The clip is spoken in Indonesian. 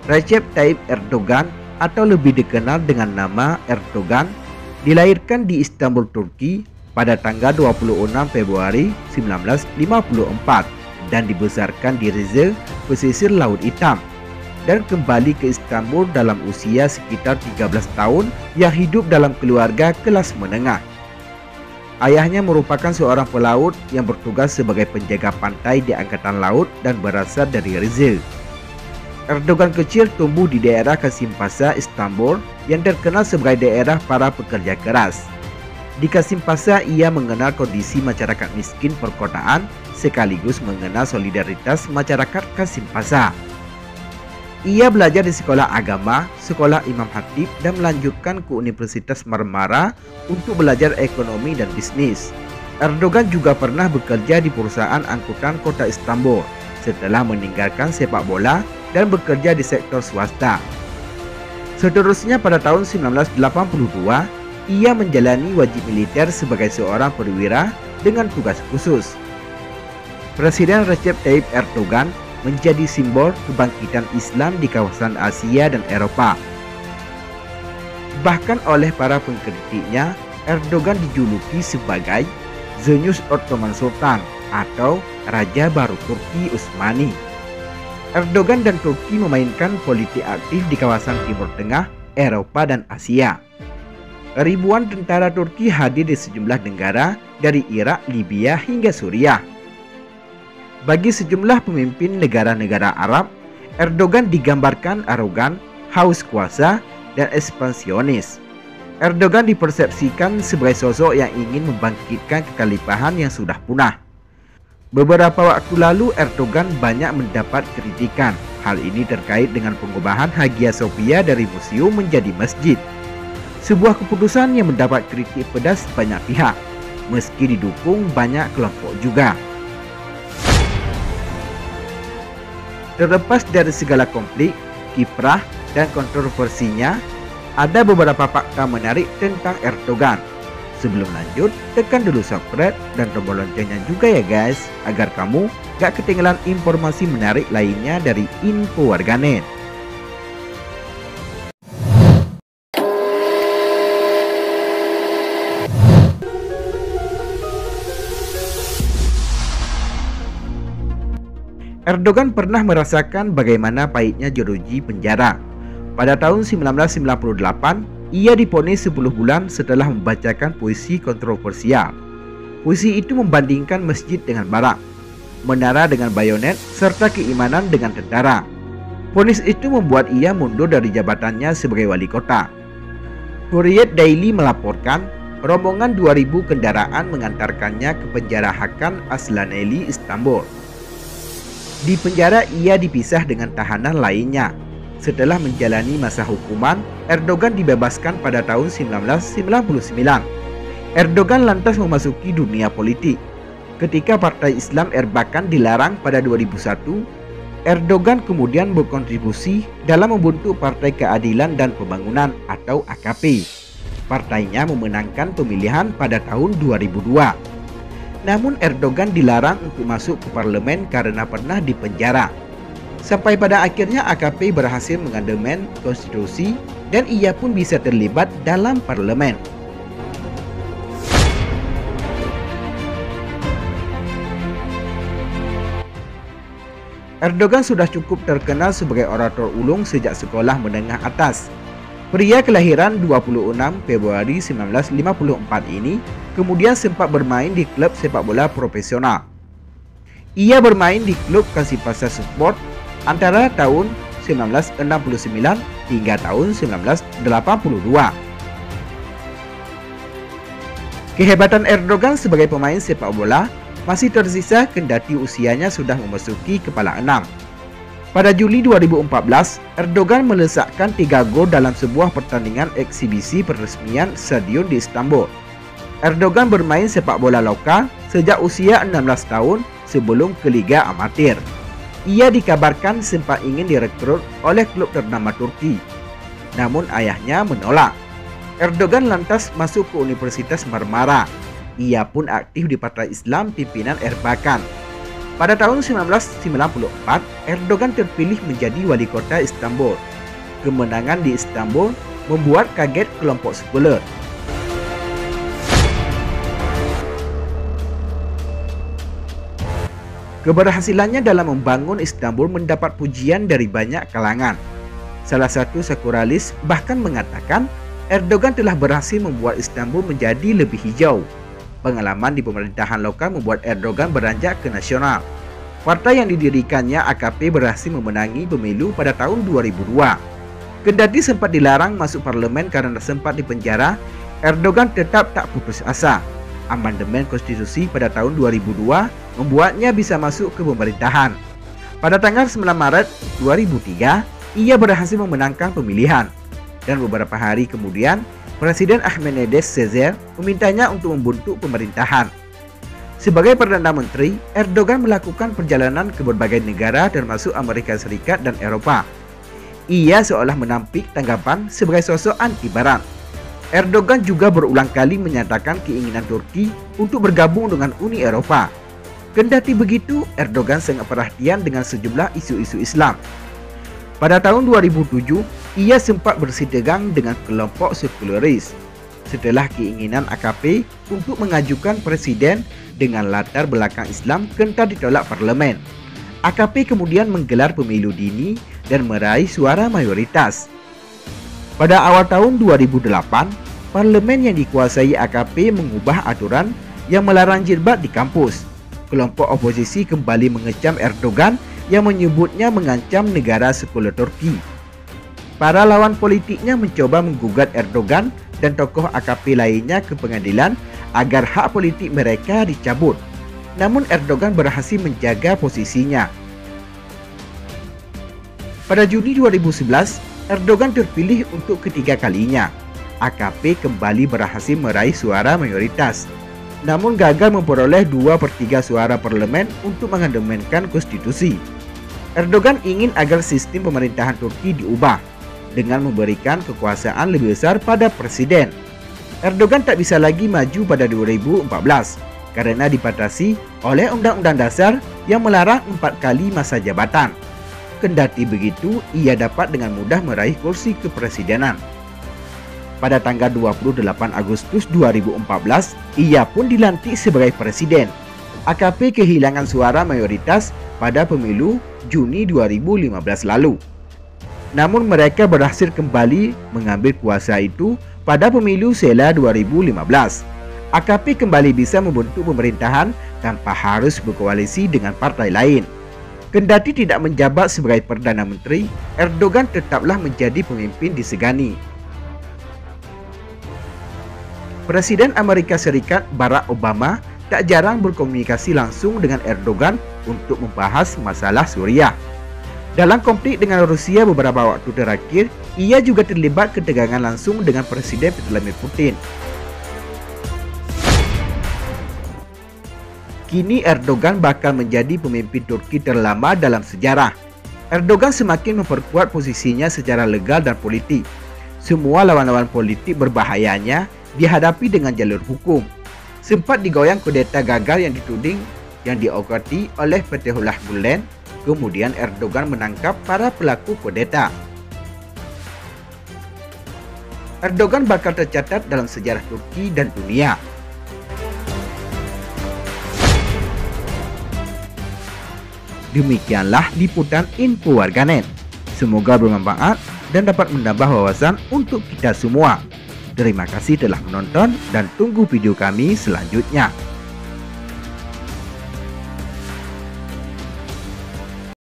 Recep Tayyip Erdogan atau lebih dikenal dengan nama Erdogan dilahirkan di Istanbul, Turki pada tanggal 26 Februari 1954 dan dibesarkan di Rize, pesisir Laut Hitam, dan kembali ke Istanbul dalam usia sekitar 13 tahun yang hidup dalam keluarga kelas menengah. Ayahnya merupakan seorang pelaut yang bertugas sebagai penjaga pantai di Angkatan Laut dan berasal dari Rize. Erdogan kecil tumbuh di daerah Kasimpasa, Istanbul yang terkenal sebagai daerah para pekerja keras. Di Kasimpasa ia mengenal kondisi masyarakat miskin perkotaan sekaligus mengenal solidaritas masyarakat Kasimpasa. Ia belajar di sekolah agama, sekolah Imam Khatib dan melanjutkan ke Universitas Marmara untuk belajar ekonomi dan bisnis. Erdogan juga pernah bekerja di perusahaan angkutan kota Istanbul setelah meninggalkan sepak bola dan bekerja di sektor swasta. Seterusnya pada tahun 1982, ia menjalani wajib militer sebagai seorang perwira dengan tugas khusus. Presiden Recep Tayyip Erdogan menjadi simbol kebangkitan Islam di kawasan Asia dan Eropa. Bahkan oleh para pengkritiknya, Erdogan dijuluki sebagai Zenius Ottoman Sultan atau Raja Baru Turki Utsmani. Erdogan dan Turki memainkan politik aktif di kawasan Timur Tengah, Eropa, dan Asia. Ribuan tentara Turki hadir di sejumlah negara dari Irak, Libya, hingga Suriah. Bagi sejumlah pemimpin negara-negara Arab, Erdogan digambarkan arogan, haus kuasa, dan ekspansionis. Erdogan dipersepsikan sebagai sosok yang ingin membangkitkan kekhalifahan yang sudah punah. Beberapa waktu lalu Erdogan banyak mendapat kritikan. Hal ini terkait dengan pengubahan Hagia Sophia dari museum menjadi masjid. Sebuah keputusan yang mendapat kritik pedas banyak pihak, meski didukung banyak kelompok juga. Terlepas dari segala konflik, kiprah, dan kontroversinya, ada beberapa fakta menarik tentang Erdogan. Sebelum lanjut, tekan dulu subscribe dan tombol loncengnya juga ya guys, agar kamu gak ketinggalan informasi menarik lainnya dari Info Warganet. Erdogan pernah merasakan bagaimana pahitnya jeruji penjara. Pada tahun 1998, ia divonis 10 bulan setelah membacakan puisi kontroversial. Puisi itu membandingkan masjid dengan barak, menara dengan bayonet, serta keimanan dengan tentara. Vonis itu membuat ia mundur dari jabatannya sebagai wali kota. Hurriyet Daily melaporkan, rombongan 2000 kendaraan mengantarkannya ke penjara Hakan Aslaneli, Istanbul. Di penjara ia dipisah dengan tahanan lainnya. Setelah menjalani masa hukuman, Erdogan dibebaskan pada tahun 1999. Erdogan lantas memasuki dunia politik. Ketika Partai Islam Erbakan dilarang pada 2001, Erdogan kemudian berkontribusi dalam membentuk Partai Keadilan dan Pembangunan atau AKP. Partainya memenangkan pemilihan pada tahun 2002. Namun Erdogan dilarang untuk masuk ke parlemen karena pernah dipenjara. Sampai pada akhirnya AKP berhasil mengamandemen konstitusi dan ia pun bisa terlibat dalam parlemen. Erdogan sudah cukup terkenal sebagai orator ulung sejak sekolah menengah atas. Pria kelahiran 26 Februari 1954 ini kemudian sempat bermain di klub sepak bola profesional. Ia bermain di klub Kasimpasa Sport antara tahun 1969 hingga tahun 1982. Kehebatan Erdogan sebagai pemain sepak bola masih tersisa kendati usianya sudah memasuki kepala 6. Pada Juli 2014, Erdogan melesakkan 3 gol dalam sebuah pertandingan eksibisi peresmian stadion di Istanbul. Erdogan bermain sepak bola lokal sejak usia 16 tahun sebelum ke Liga Amatir. Ia dikabarkan sempat ingin direkrut oleh klub ternama Turki, namun ayahnya menolak. Erdogan lantas masuk ke Universitas Marmara. Ia pun aktif di Partai Islam pimpinan Erbakan. Pada tahun 1994, Erdogan terpilih menjadi wali kota Istanbul. Kemenangan di Istanbul membuat kaget kelompok sekuler. Keberhasilannya dalam membangun Istanbul mendapat pujian dari banyak kalangan. Salah satu sekularis bahkan mengatakan Erdogan telah berhasil membuat Istanbul menjadi lebih hijau. Pengalaman di pemerintahan lokal membuat Erdogan beranjak ke nasional. Partai yang didirikannya AKP berhasil memenangi pemilu pada tahun 2002. Kendati sempat dilarang masuk parlemen karena sempat dipenjara, Erdogan tetap tak putus asa. Amandemen konstitusi pada tahun 2002 membuatnya bisa masuk ke pemerintahan. Pada tanggal 9 Maret 2003, ia berhasil memenangkan pemilihan. Dan beberapa hari kemudian, Presiden Ahmedinejad Sezer memintanya untuk membentuk pemerintahan. Sebagai Perdana Menteri, Erdogan melakukan perjalanan ke berbagai negara termasuk Amerika Serikat dan Eropa. Ia seolah menampik tanggapan sebagai sosok anti Barat. Erdogan juga berulang kali menyatakan keinginan Turki untuk bergabung dengan Uni Eropa. Kendati begitu, Erdogan sangat perhatian dengan sejumlah isu-isu Islam. Pada tahun 2007, ia sempat bersitegang dengan kelompok sekuleris setelah keinginan AKP untuk mengajukan presiden dengan latar belakang Islam kental ditolak parlemen. AKP kemudian menggelar pemilu dini dan meraih suara mayoritas. Pada awal tahun 2008, parlemen yang dikuasai AKP mengubah aturan yang melarang jilbab di kampus. Kelompok oposisi kembali mengecam Erdogan yang menyebutnya mengancam negara sekuler Turki. Para lawan politiknya mencoba menggugat Erdogan dan tokoh AKP lainnya ke pengadilan agar hak politik mereka dicabut. Namun Erdogan berhasil menjaga posisinya. Pada Juni 2011, Erdogan terpilih untuk ketiga kalinya. AKP kembali berhasil meraih suara mayoritas, namun gagal memperoleh 2/3 suara parlemen untuk mengamandemen konstitusi. Erdogan ingin agar sistem pemerintahan Turki diubah dengan memberikan kekuasaan lebih besar pada presiden. Erdogan tak bisa lagi maju pada 2014 karena dibatasi oleh Undang-Undang Dasar yang melarang 4 kali masa jabatan. Kendati begitu, ia dapat dengan mudah meraih kursi kepresidenan. Pada tanggal 28 Agustus 2014, ia pun dilantik sebagai presiden. AKP kehilangan suara mayoritas pada pemilu Juni 2015 lalu. Namun mereka berhasil kembali mengambil kuasa itu pada pemilu Sela 2015. AKP kembali bisa membentuk pemerintahan tanpa harus berkoalisi dengan partai lain. Kendati tidak menjabat sebagai Perdana Menteri, Erdogan tetaplah menjadi pemimpin disegani. Presiden Amerika Serikat Barack Obama tak jarang berkomunikasi langsung dengan Erdogan untuk membahas masalah Suriah. Dalam konflik dengan Rusia beberapa waktu terakhir, ia juga terlibat ketegangan langsung dengan Presiden Vladimir Putin. Kini Erdogan bakal menjadi pemimpin Turki terlama dalam sejarah. Erdogan semakin memperkuat posisinya secara legal dan politik. Semua lawan-lawan politik berbahayanya dihadapi dengan jalur hukum. Sempat digoyang kudeta gagal yang dituding yang diokati oleh Fethullah Gulen. Kemudian Erdogan menangkap para pelaku kudeta. Erdogan bakal tercatat dalam sejarah Turki dan dunia. Demikianlah liputan info warganet. Semoga bermanfaat dan dapat menambah wawasan untuk kita semua. Terima kasih telah menonton dan tunggu video kami selanjutnya.